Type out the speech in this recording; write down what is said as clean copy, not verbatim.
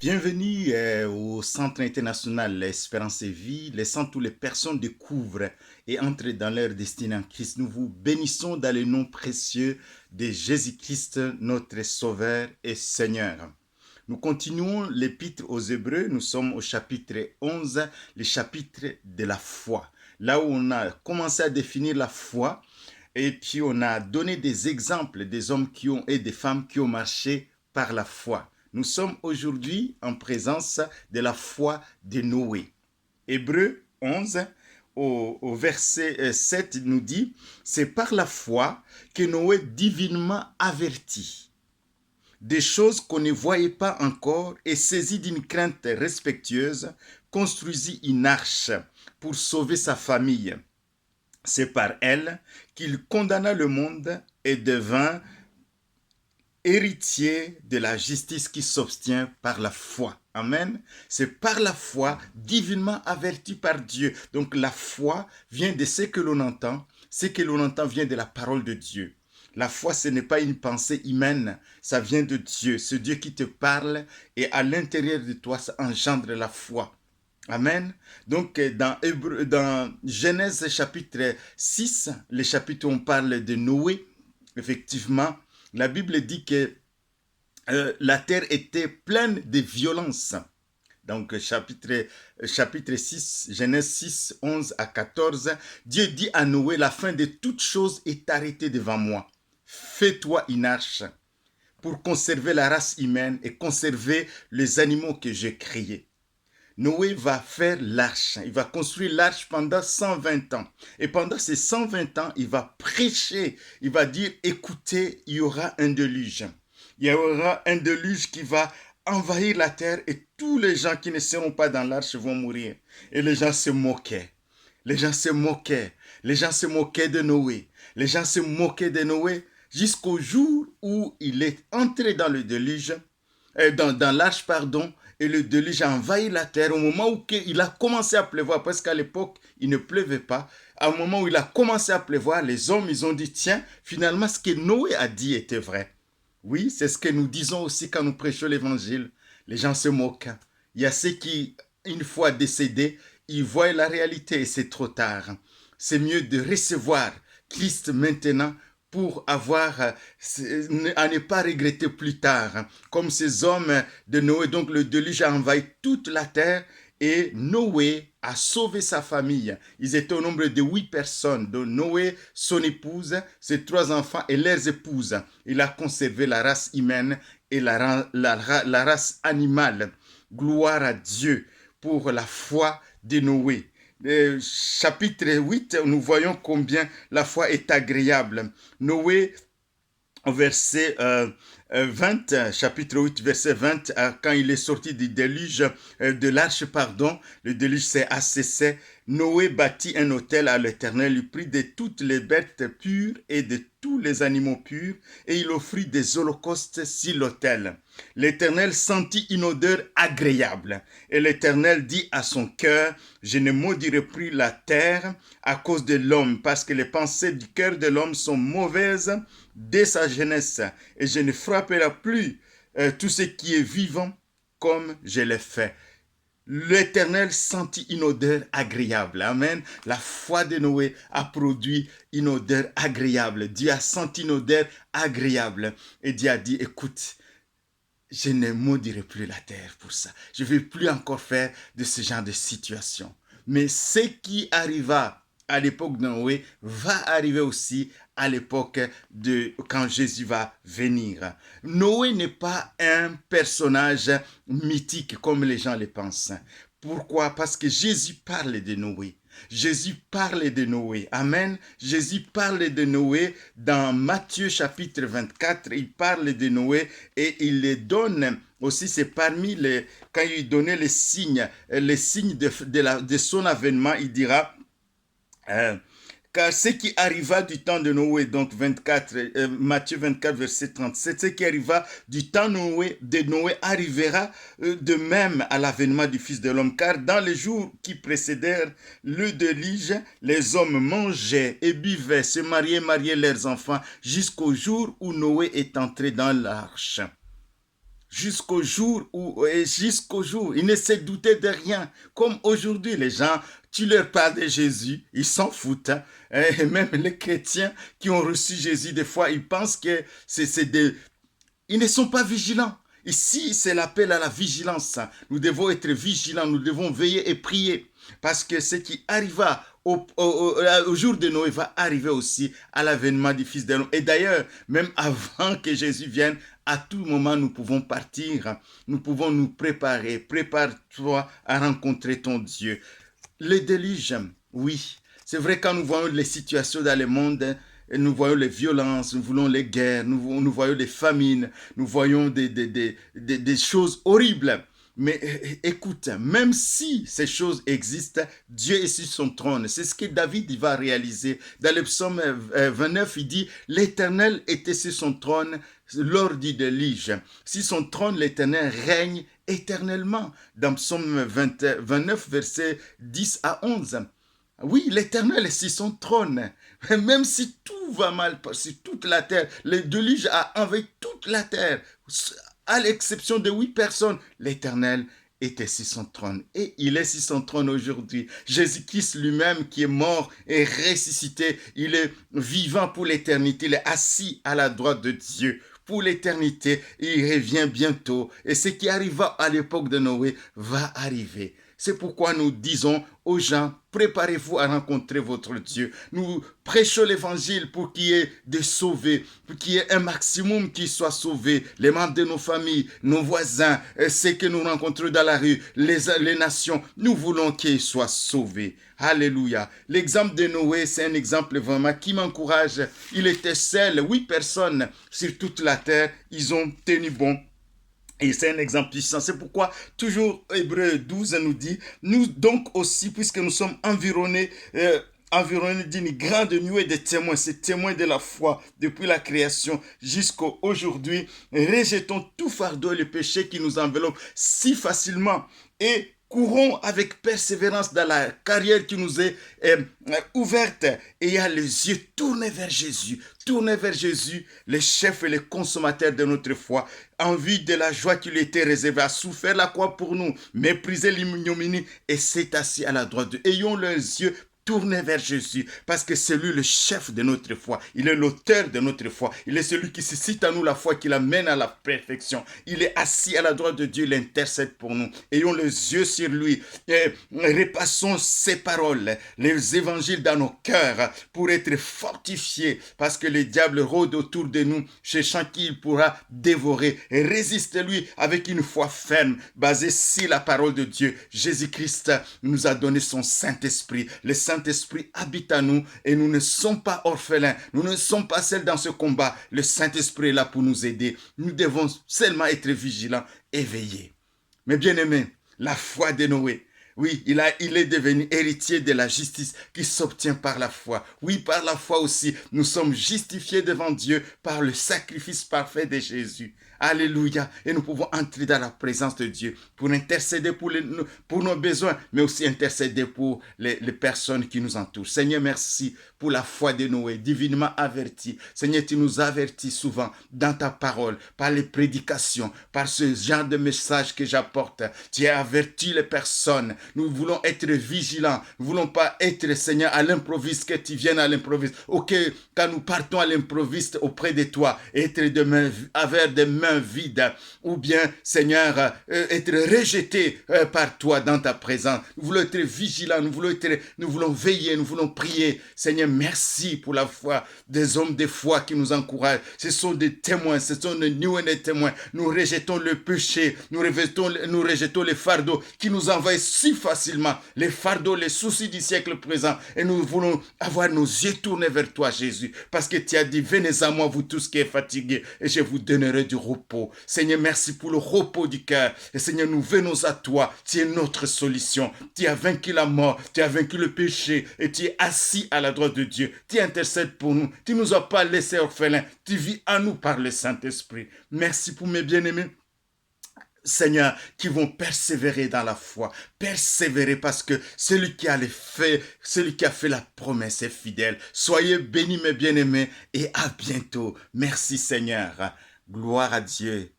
Bienvenue au Centre international Espérance et Vie. Laissant toutes les personnes découvrent et entrent dans leur destinée en Christ. Nous vous bénissons dans le nom précieux de Jésus-Christ, notre Sauveur et Seigneur. Nous continuons l'épître aux Hébreux. Nous sommes au chapitre 11, le chapitre de la foi. Là où on a commencé à définir la foi et puis on a donné des exemples des hommes et des femmes qui ont marché par la foi. Nous sommes aujourd'hui en présence de la foi de Noé. Hébreux 11, au verset 7, nous dit, c'est par la foi que Noé, divinement averti des choses qu'on ne voyait pas encore et saisi d'une crainte respectueuse, construisit une arche pour sauver sa famille. C'est par elle qu'il condamna le monde et devint héritier de la justice qui s'obtient par la foi. Amen. C'est par la foi, divinement averti par Dieu. Donc la foi vient de ce que l'on entend. Ce que l'on entend vient de la parole de Dieu. La foi, ce n'est pas une pensée humaine, ça vient de Dieu. C'est Dieu qui te parle et à l'intérieur de toi, ça engendre la foi. Amen. Donc, dans Genèse chapitre 6, le chapitre où on parle de Noé, effectivement, la Bible dit que la terre était pleine de violence. Donc, chapitre 6, Genèse 6, 11 à 14, Dieu dit à Noé, la fin de toutes choses est arrêtée devant moi. Fais-toi une arche pour conserver la race humaine et conserver les animaux que j'ai créés. Noé va faire l'arche. Il va construire l'arche pendant 120 ans. Et pendant ces 120 ans, il va prêcher. Il va dire, écoutez, il y aura un déluge. Il y aura un déluge qui va envahir la terre et tous les gens qui ne seront pas dans l'arche vont mourir. Et les gens se moquaient. Les gens se moquaient. Les gens se moquaient de Noé. Les gens se moquaient de Noé jusqu'au jour où il est entré dans le déluge, dans l'arche, pardon, et le déluge a envahi la terre au moment où il a commencé à pleuvoir, parce qu'à l'époque, il ne pleuvait pas. À un moment où il a commencé à pleuvoir, les hommes, ils ont dit, tiens, finalement, ce que Noé a dit était vrai. Oui, c'est ce que nous disons aussi quand nous prêchons l'évangile. Les gens se moquent. Il y a ceux qui, une fois décédés, ils voient la réalité et c'est trop tard. C'est mieux de recevoir Christ maintenant pour avoir à ne pas regretter plus tard. Comme ces hommes de Noé, donc le déluge a envahi toute la terre et Noé a sauvé sa famille. Ils étaient au nombre de 8 personnes, dont Noé, son épouse, ses 3 enfants et leurs épouses. Il a conservé la race humaine et la race animale. Gloire à Dieu pour la foi de Noé. Chapitre 8, nous voyons combien la foi est agréable. Noé, au verset 20, chapitre 8, verset 20, quand il est sorti du déluge, de l'arche, pardon, le déluge s'est asséché. Noé bâtit un autel à l'Éternel, il prit de toutes les bêtes pures et de tous les animaux purs, et il offrit des holocaustes sur l'autel. L'Éternel sentit une odeur agréable, et l'Éternel dit à son cœur, je ne maudirai plus la terre à cause de l'homme, parce que les pensées du cœur de l'homme sont mauvaises dès sa jeunesse, et je ne frapperai plus tout ce qui est vivant comme je l'ai fait. L'Éternel sentit une odeur agréable. Amen. La foi de Noé a produit une odeur agréable. Dieu a senti une odeur agréable. Et Dieu a dit, écoute, je ne maudirai plus la terre pour ça. Je ne vais plus encore faire de ce genre de situation. Mais ce qui arriva à l'époque de Noé va arriver aussi à l'époque de quand Jésus va venir. Noé n'est pas un personnage mythique comme les gens le pensent. Pourquoi? Parce que Jésus parle de Noé. Jésus parle de Noé. Amen. Jésus parle de Noé dans Matthieu chapitre 24. Il parle de Noé et il les donne aussi, c'est parmi les, quand il donnait les signes de son avènement, il dira, car ce qui arriva du temps de Noé, donc Matthieu 24, verset 37, ce qui arriva du temps de Noé arrivera de même à l'avènement du Fils de l'homme, car dans les jours qui précédèrent le déluge, les hommes mangeaient et buvaient, se mariaient leurs enfants, jusqu'au jour où Noé est entré dans l'arche. jusqu'au jour ils ne se doutaient de rien. Comme aujourd'hui, les gens, tu leur parles de Jésus, ils s'en foutent. Hein. Et même les chrétiens qui ont reçu Jésus, des fois, ils pensent que c'est des... Ils ne sont pas vigilants. Ici, c'est l'appel à la vigilance. Nous devons être vigilants, nous devons veiller et prier. Parce que ce qui arriva au jour de Noé va arriver aussi à l'avènement du Fils de l'homme. Et d'ailleurs, même avant que Jésus vienne, à tout moment, nous pouvons partir. Nous pouvons nous préparer. Prépare-toi à rencontrer ton Dieu. Le déluge, oui. C'est vrai quand nous voyons les situations dans le monde, nous voyons les violences, nous voyons les guerres, nous voyons les famines, nous voyons des choses horribles. Mais écoute, même si ces choses existent, Dieu est sur son trône. C'est ce que David va réaliser. Dans le psaume 29, il dit, l'Éternel était sur son trône lors du déluge. Sur son trône, l'Éternel règne éternellement. Dans psaume 29, versets 10 à 11. Oui, l'Éternel est sur son trône. Même si tout va mal sur toute la terre, le déluge a envahi toute la terre, à l'exception de 8 personnes, l'Éternel était sur son trône. Et il est sur son trône aujourd'hui. Jésus-Christ lui-même qui est mort et ressuscité, il est vivant pour l'éternité. Il est assis à la droite de Dieu pour l'éternité. Il revient bientôt. Et ce qui arriva à l'époque de Noé va arriver. C'est pourquoi nous disons aux gens, préparez-vous à rencontrer votre Dieu. Nous prêchons l'évangile pour qu'il y ait des sauvés, pour qu'il y ait un maximum qui soit sauvé. Les membres de nos familles, nos voisins, ceux que nous rencontrons dans la rue, les nations, nous voulons qu'ils soient sauvés. Alléluia. L'exemple de Noé, c'est un exemple vraiment qui m'encourage. Il était seul, 8 personnes sur toute la terre, ils ont tenu bon. Et c'est un exemple puissant. C'est pourquoi toujours Hébreux 12 nous dit, nous donc aussi, puisque nous sommes environnés d'une grande nuée de témoins, ces témoins de la foi depuis la création jusqu'à aujourd'hui, rejetons tout fardeau et le péché qui nous enveloppe si facilement et courons avec persévérance dans la carrière qui nous est ouverte, ayant les yeux tournés vers Jésus, le chef et le consommateur de notre foi, en vue de la joie qui lui était réservée, a souffert la croix pour nous, méprisé l'ignominie et s'est assis à la droite de Dieu. Ayons les yeux tournez vers Jésus, parce que c'est lui le chef de notre foi. Il est l'auteur de notre foi. Il est celui qui suscite à nous la foi, qui l'amène à la perfection. Il est assis à la droite de Dieu, il intercède pour nous. Ayons les yeux sur lui et repassons ses paroles, les évangiles dans nos cœurs pour être fortifiés, parce que le diable rôde autour de nous, cherchant qui il pourra dévorer. Et résistez-lui avec une foi ferme, basée sur la parole de Dieu. Jésus-Christ nous a donné son Saint-Esprit. Le Saint-Esprit habite à nous et nous ne sommes pas orphelins. Nous ne sommes pas seuls dans ce combat. Le Saint-Esprit est là pour nous aider. Nous devons seulement être vigilants et veiller. Mes bien-aimés, la foi de Noé, oui, il est devenu héritier de la justice qui s'obtient par la foi. Oui, par la foi aussi, nous sommes justifiés devant Dieu par le sacrifice parfait de Jésus. Alléluia. Et nous pouvons entrer dans la présence de Dieu pour intercéder pour nos besoins, mais aussi intercéder pour les personnes qui nous entourent. Seigneur, merci pour la foi de Noé, divinement averti. Seigneur, tu nous avertis souvent dans ta parole, par les prédications, par ce genre de message que j'apporte. Tu as averti les personnes. Nous voulons être vigilants. Nous ne voulons pas être, Seigneur, à l'improviste, que tu viennes à l'improviste. Ok, quand nous partons à l'improviste auprès de toi, être avec des mains vides, ou bien, Seigneur, être rejeté par toi dans ta présence. Nous voulons être vigilants, nous voulons veiller, nous voulons prier. Seigneur, merci pour la foi des hommes de foi qui nous encouragent. Ce sont des témoins, ce sont des témoins. Nous rejetons le péché, nous rejetons les fardeaux qui nous envahissent si facilement, les fardeaux, les soucis du siècle présent. Et nous voulons avoir nos yeux tournés vers toi, Jésus, parce que tu as dit, venez à moi, vous tous qui êtes fatigués, et je vous donnerai du repos. Seigneur, merci pour le repos du cœur. Et Seigneur, nous venons à toi. Tu es notre solution. Tu as vaincu la mort, tu as vaincu le péché, et tu es assis à la droite de Dieu. Tu intercèdes pour nous. Tu ne nous as pas laissés orphelins. Tu vis en nous par le Saint-Esprit. Merci pour mes bien-aimés. Seigneur, qui vont persévérer dans la foi. Persévérer parce que celui qui a fait la promesse est fidèle. Soyez bénis mes bien-aimés et à bientôt. Merci Seigneur. Gloire à Dieu.